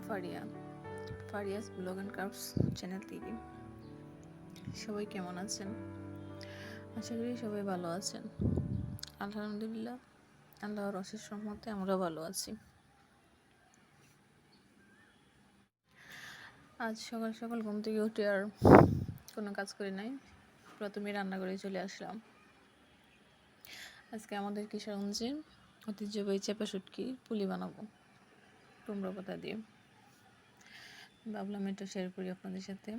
Faria, Faria's blog and crafts channel থেকে। সবাই কেমন আছেন? আশা করি সবাই ভালো আছেন। আলহামদুলিল্লাহ, আল্লাহর অশেষ রহমতে আমরা ভালো আছি। আজ সকাল সকাল ঘুম থেকে উঠে আর কোনো কাজ করি নাই, প্রথমে রান্না করে চলে আসলাম। আজকে আমাদের কিশোরগঞ্জে ঐতিহ্যবাহী চেপা শুটকি পুলি বানাবো কুমড়ো পাতা দিয়ে। ভাবলাম এটা শেয়ার করি আপনাদের সাথে।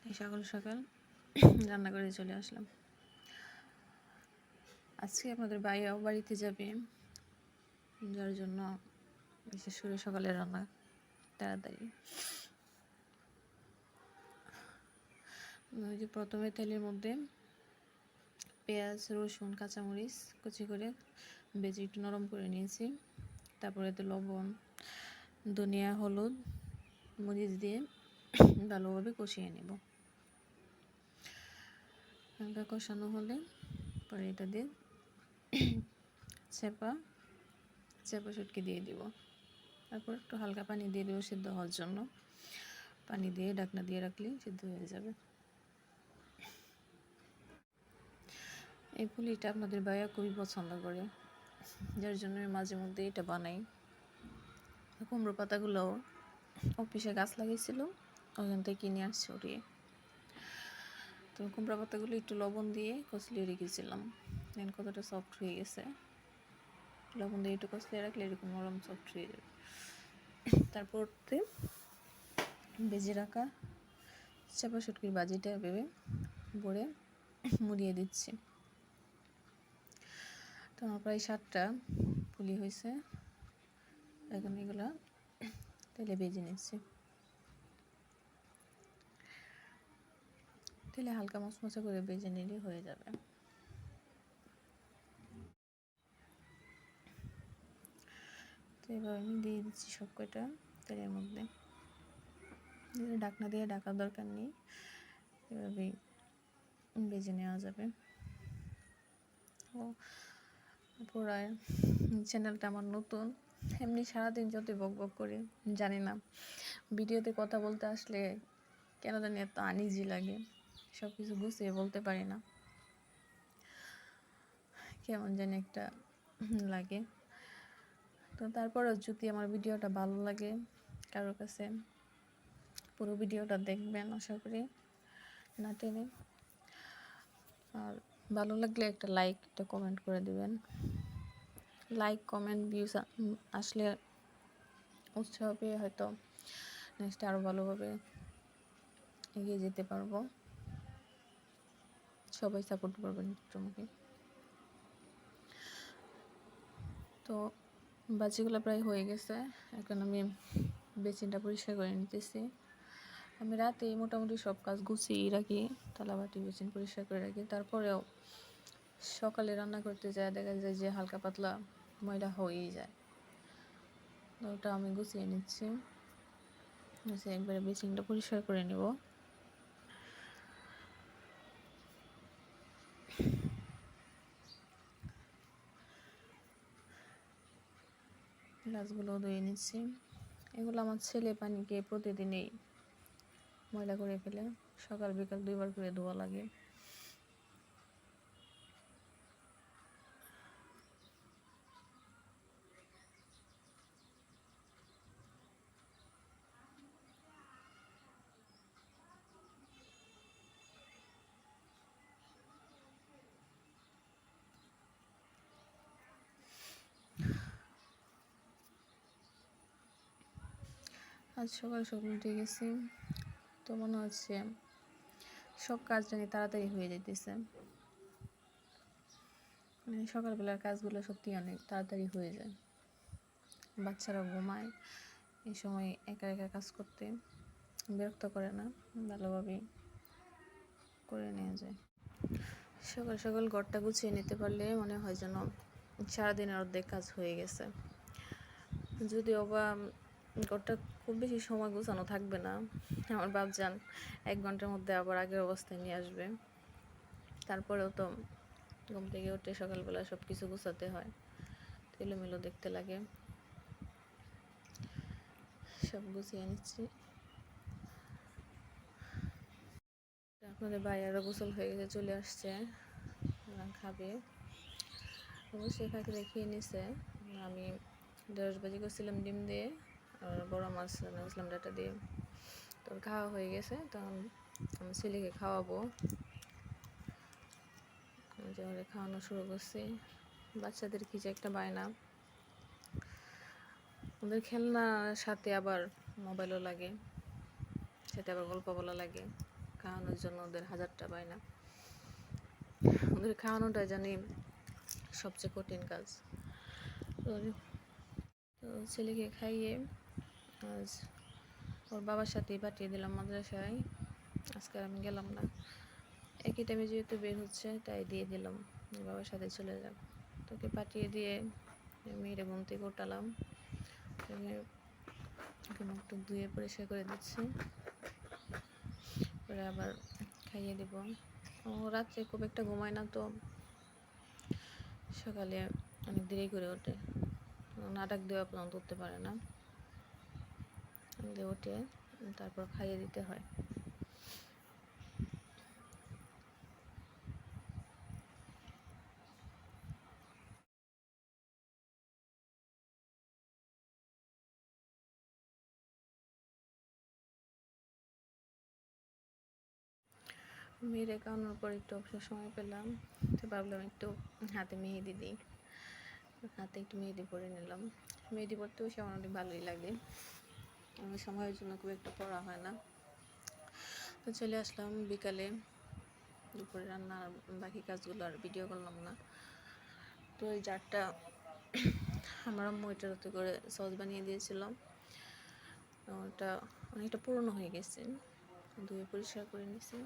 এই সকাল সকাল রান্না করে চলে আসলাম। আজকে আপনাদের ভাইয়াও বাড়িতে যাবে, যার জন্য বিশেষ করে সকালে রান্না তাড়াতাড়ি। ওই যে প্রথমে তেলের মধ্যে পেঁয়াজ, রসুন, কাঁচামরিচ কুচি করে ভেজে একটু নরম করে নিয়েছি। তারপরে এতে লবণ, ধনিয়া, হলুদ, মরিচ দিয়ে ভালোভাবে কষিয়ে নেব। হালকা কষানো হলে পরে এটা দিয়ে চেপা শুটকি দিয়ে দিব। তারপর একটু হালকা পানি দিয়ে দেবো সিদ্ধ হওয়ার জন্য। পানি দিয়ে ঢাকনা দিয়ে রাখলে সিদ্ধ হয়ে যাবে। এই পুলিটা আপনাদের ভাইয়া খুবই পছন্দ করে, যার জন্য মাঝে মধ্যে এটা বানাই। কুমড়ো পাতাগুলোও অফিসে গাছ লাগিয়েছিল, ওখান থেকে কিনে আসছে উড়িয়ে। তো কুমড়ো পাতাগুলো একটু লবণ দিয়ে কষলিয়ে রেখেছিলাম, দেন কতটা সফট হয়ে গেছে। লবণ দিয়ে একটু কষলিয়ে রাখলে এরকম নরম সফট হয়ে যাবে। তারপর ভেজে রাখা চাপা শুটকির ভাজিটা ভেবে ভরে মুড়িয়ে দিচ্ছি। তো আমার প্রায় 7টা পুলি হয়েছে। এখন এগুলো তেলে ভেজে নিচ্ছি। তেলে হালকা মচমচে করে ভেজে নিলে হয়ে যাবে। তো এবার আমি দিয়ে দিচ্ছি সব কয়টা তেলের মধ্যে। ঢাকনা দিয়ে ঢাকার দরকার নেই, এভাবেই ভেজে নেওয়া যাবে। ও পুরো চ্যানেলটা আমার নতুন, এমনি সারাদিন যতই বক বক করি জানি না, ভিডিওতে কথা বলতে আসলে কেন জানি এত আনইজি লাগে, সব কিছু গুছিয়ে বলতে পারি না, কেমন জানি একটা লাগে। তো তারপরেও যদি আমার ভিডিওটা ভালো লাগে কারোর কাছে, পুরো ভিডিওটা দেখবেন আশা করি, না টেনে। আর ভালো লাগলে একটা লাইক, একটা কমেন্ট করে দিবেন। লাইক, কমেন্ট, ভিউজ আসলে উৎসাহ পেয়ে হয়তো নেক্সট আরও ভালোভাবে এগিয়ে যেতে পারবো। সবাই সাপোর্ট করবেন তোমাকে। তো বাজিগুলো প্রায় হয়ে গেছে, এখন আমি বেসিনটা পরিষ্কার করে নিতেছি। আমি রাতেই মোটামুটি সব কাজ গুছিয়ে রাখি, থালাবাটি বেসিন পরিষ্কার করে রাখি। তারপরেও সকালে রান্না করতে যায় দেখা যায় যে হালকা পাতলা ময়লা হয়েই যায়, ওটা আমি গুছিয়ে নিচ্ছি। একবারে বেসিনটা পরিষ্কার করে নেব। গ্লাসগুলো ধুয়ে নিচ্ছি। এগুলো আমার ছেলে পানিকে প্রতিদিনই ময়লা করে ফেলে, সকাল বিকাল 2বার করে ধোয়া লাগে। আজ সকাল সকাল উঠে গেছি, তো মনে হচ্ছে সব কাজ জানি তাড়াতাড়ি হয়ে যেতেছে। মানে সকালবেলার কাজগুলো সত্যি অনেক তাড়াতাড়ি হয়ে যায়। বাচ্চারা ঘুমায়, এই সময় একা একা কাজ করতে বিরক্ত করে না, ভালোভাবেই করে নেওয়া যায়। সকাল সকাল ঘরটা গুছিয়ে নিতে পারলে মনে হয় যেন সারাদিনের অর্ধেক কাজ হয়ে গেছে। যদিও বা ঘরটা খুব বেশি সময় গুছানো থাকবে না, আমার বাপজান 1 ঘন্টার মধ্যে আবার আগের অবস্থায় নিয়ে আসবে। তারপরেও তো ঘুম থেকে উঠে সকালবেলা সব কিছু গুছাতে হয়, এলোমেলো দেখতে লাগে। সব গুছিয়ে নিচ্ছি। আপনাদের ভাই আরও গোসল হয়ে গেছে, চলে আসছে, খাবে। অবশ্যই ফাঁকি রেখে নিছে। আমি 10 বাজে করছিলাম ডিম দিয়ে, আর বড় মাছ রান্না ডাটা দিয়ে। তো খাওয়া হয়ে গেছে, তখন আমি ছেলেকে খাওয়াবো। খাওয়ানো শুরু করছি। বাচ্চাদের কি যে একটা বায়না, ওদের খেলনার সাথে আবার মোবাইলও লাগে, সাথে আবার গল্প বলা লাগে। খাওয়ানোর জন্য ওদের হাজারটা বায়না। ওদের খাওয়ানোটা জানি সবচেয়ে কঠিন কাজ। তো ছেলেকে খাইয়ে আজ ওর বাবার সাথেই পাঠিয়ে দিলাম মাদ্রাসায়। আজকে আমি গেলাম না, একই টাইমে যেহেতু বের হচ্ছে তাই দিয়ে দিলাম, বাবার সাথে চলে যাব। তোকে পাঠিয়ে দিয়ে মেয়েরে ঘুম থেকে উঠালাম, মুখটু ধুয়ে পরিষ্কার করে দিচ্ছি, পরে আবার খাইয়ে দিব। ও রাত্রে খুব একটা ঘুমায় না, তো সকালে অনেক দেরি করে ওঠে, নাটক দেওয়া পর্যন্ত উঠতে পারে না, উঠে তারপর খাইয়ে দিতে হয়। মেয়েরে খাওয়ানোর পর একটু অবসর সময় পেলাম, তো ভাবলাম একটু হাতে মেহেদি দিই। হাতে একটু মেহেদি পরে নিলাম। মেহেদি পরতেও সে আমার অনেক ভালোই লাগে, আমার সময়ের জন্য খুব একটা পড়া হয় না। তো চলে আসলাম বিকালে, দুপুরে রান্নার বাকি কাজগুলো আর ভিডিও করলাম না। তো ওই জারটা আমার আম্মু এটার হতে করে সস বানিয়ে দিয়েছিলাম, ওটা অনেকটা পুরনো হয়ে গেছে, ধুয়ে পরিষ্কার করে নিয়েছি।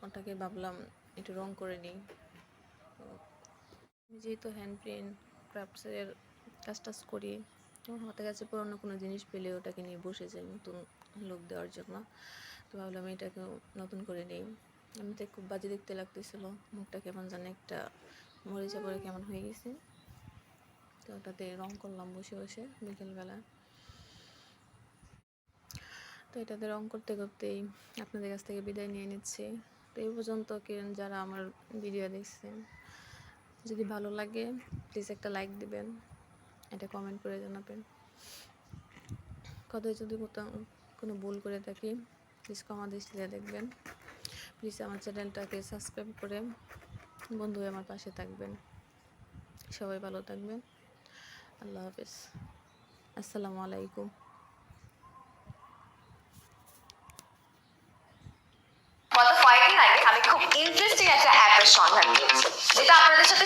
ওটাকে ভাবলাম একটু রং করে নিই। যেহেতু হ্যান্ড প্রিন্ট ক্রাফটসের কাজ টাজ করি, হাতের কাছে পুরনো কোনো জিনিস পেলে ওটাকে নিয়ে বসে যাই নতুন লুক দেওয়ার জন্য। তো ভাবলাম এটাকেও নতুন করে নিই। এমনিতে খুব বাজে দেখতে লাগতেছিল, মুখটা কেমন জানে একটা মরিচা পরে কেমন হয়ে গেছে। তো ওটাতে রং করলাম বসে বসে বিকেলবেলা। তো এটাতে রং করতে করতেই আপনাদের কাছ থেকে বিদায় নিয়ে নিচ্ছি। তো এই পর্যন্ত যারা আমার ভিডিও দেখছেন, যদি ভালো লাগে প্লিজ একটা লাইক দিবেন, এটা কমেন্ট করে জানাবেন। কোথায় যদি কোনো ভুল করে থাকি প্লিজ ক্ষমা দৃষ্টিতে দেখবেন। প্লিজ আমার চ্যানেলটাকে সাবস্ক্রাইব করে বন্ধু হয়ে আমার পাশে থাকবেন। সবাই ভালো থাকবেন। আল্লাহ হাফেজ। আসসালামু আলাইকুম। গত কয়েকদিন আগে আমি খুব ইন্টারেস্টিং একটা অ্যাপের সন্ধান পেয়েছি, যেটা আপনাদের সাথে